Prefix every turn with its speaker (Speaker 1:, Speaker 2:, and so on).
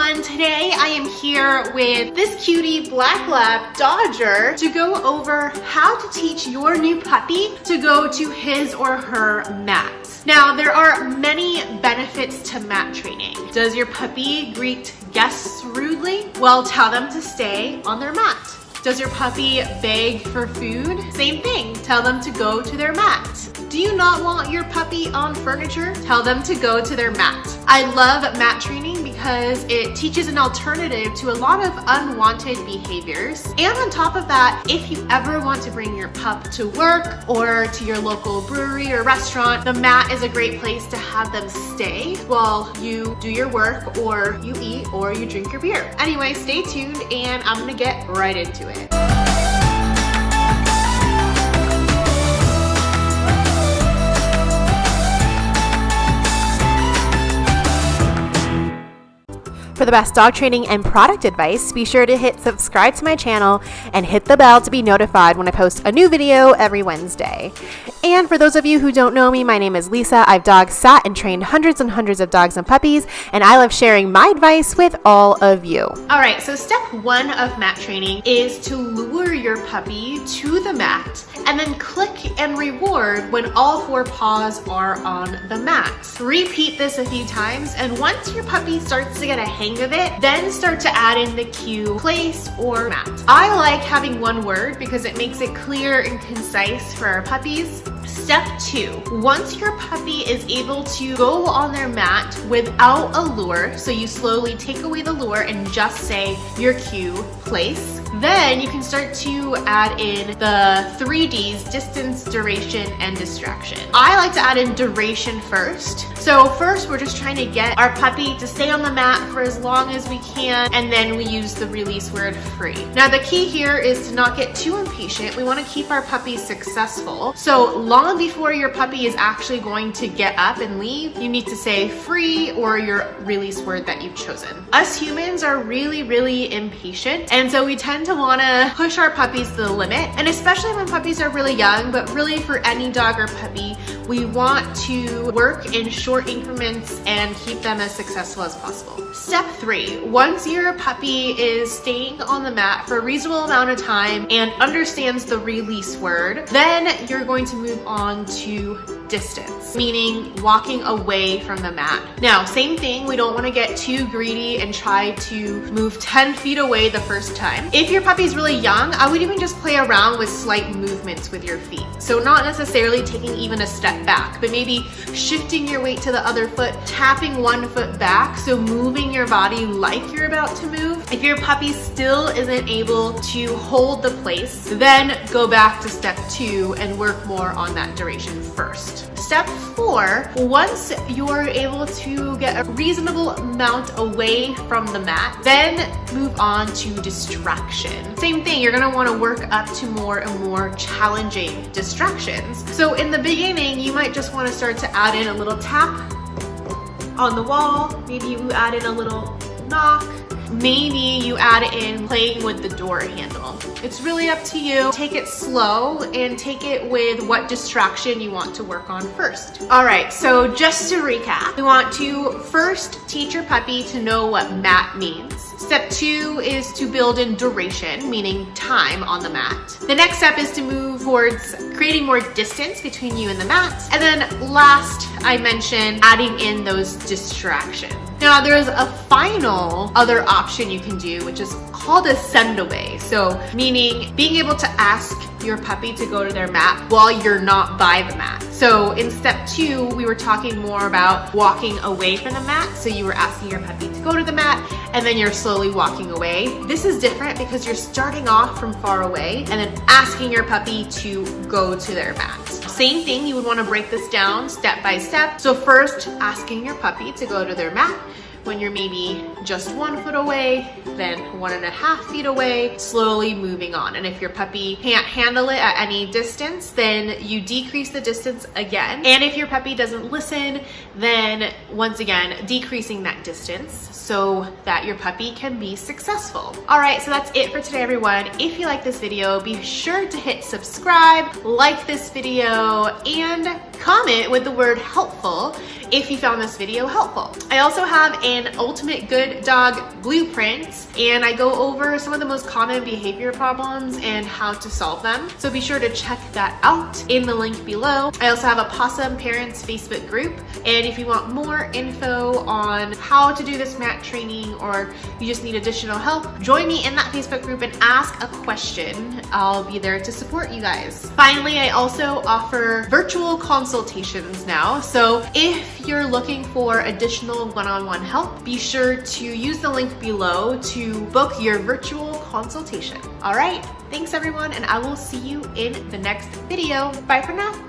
Speaker 1: everyone. Today I am here with this cutie black lab Dodger to go over how to teach your new puppy to go to his or her mat. Now, there are many benefits to mat training. Does your puppy greet guests rudely? Well, tell them to stay on their mat. Does your puppy beg for food? Same thing, tell them to go to their mat. Do you not want your puppy on furniture? Tell them to go to their mat. I love mat training because it teaches an alternative to a lot of unwanted behaviors. And on top of that, if you ever want to bring your pup to work or to your local brewery or restaurant, the mat is a great place to have them stay while you do your work or you eat or you drink your beer. Anyway, stay tuned and I'm gonna get right into it.
Speaker 2: For the best dog training and product advice, be sure to hit subscribe to my channel and hit the bell to be notified when I post a new video every Wednesday. And for those of you who don't know me, my name is Lisa. I've dog sat and trained hundreds and hundreds of dogs and puppies, and I love sharing my advice with all of you.
Speaker 1: All right, so step one of mat training is to lure your puppy to the mat and then click and reward when all four paws are on the mat. Repeat this a few times, and once your puppy starts to get a hang of it, then start to add in the cue place or mat. I like having one word because it makes it clear and concise for our puppies. Step two, once your puppy is able to go on their mat without a lure, so you slowly take away the lure and just say your cue, place, then you can start to add in the 3Ds, distance, duration, and distraction. I like to add in duration first. So first, we're just trying to get our puppy to stay on the mat for as long as we can, and then we use the release word free. Now, the key here is to not get too impatient. We want to keep our puppy successful. So long before your puppy is actually going to get up and leave, you need to say free or your release word that you've chosen. Us humans are really impatient, and so we tend to want to push our puppies to the limit, and especially when puppies are really young, but really for any dog or puppy, we want to work in short increments and keep them as successful as possible. Step three, once your puppy is staying on the mat for a reasonable amount of time and understands the release word, then you're going to move on to distance, meaning walking away from the mat. Now, same thing, we don't want to get too greedy and try to move 10 feet away the first time. If your puppy's really young, I would even just play around with slight movements with your feet. So not necessarily taking even a step back, but maybe shifting your weight to the other foot, tapping one foot back, so moving your body like you're about to move. If your puppy still isn't able to hold the place, then go back to step two and work more on that duration first. Step four, once you're able to get a reasonable amount away from the mat, then move on to distraction. Same thing, you're gonna wanna work up to more and more challenging distractions. So in the beginning, you might just wanna start to add in a little tap on the wall. Maybe you add in a little knock. Maybe you add in playing with the door handle. It's really up to you. Take it slow and take it with what distraction you want to work on first. All right, so just to recap, we want to first teach your puppy to know what mat means. Step two is to build in duration, meaning time on the mat. The next step is to move towards creating more distance between you and the mat. And then last, I mentioned adding in those distractions. Now, there's a final other option you can do, which is called a send away. So meaning being able to ask your puppy to go to their mat while you're not by the mat. So in step two, we were talking more about walking away from the mat. So you were asking your puppy to go to the mat and then you're slowly walking away. This is different because you're starting off from far away and then asking your puppy to go to their mat. Same thing, you would want to break this down step by step. So first, asking your puppy to go to their mat when you're maybe just 1 foot away, then 1.5 feet away, slowly moving on. And if your puppy can't handle it at any distance, then you decrease the distance again. And if your puppy doesn't listen, then once again, decreasing that distance so that your puppy can be successful. All right, so that's it for today, everyone. If you like this video, be sure to hit subscribe, like this video, and comment with the word helpful if you found this video helpful. I also have an ultimate good dog blueprint, and I go over some of the most common behavior problems and how to solve them. So be sure to check that out in the link below. I also have a Possum Parents Facebook group, and if you want more info on how to do this mat training or you just need additional help, join me in that Facebook group and ask a question. I'll be there to support you guys. Finally, I also offer virtual consultations now. So if you're looking for additional one-on-one help, be sure to use the link below to book your virtual consultation. All right, thanks everyone, and I will see you in the next video. Bye for now.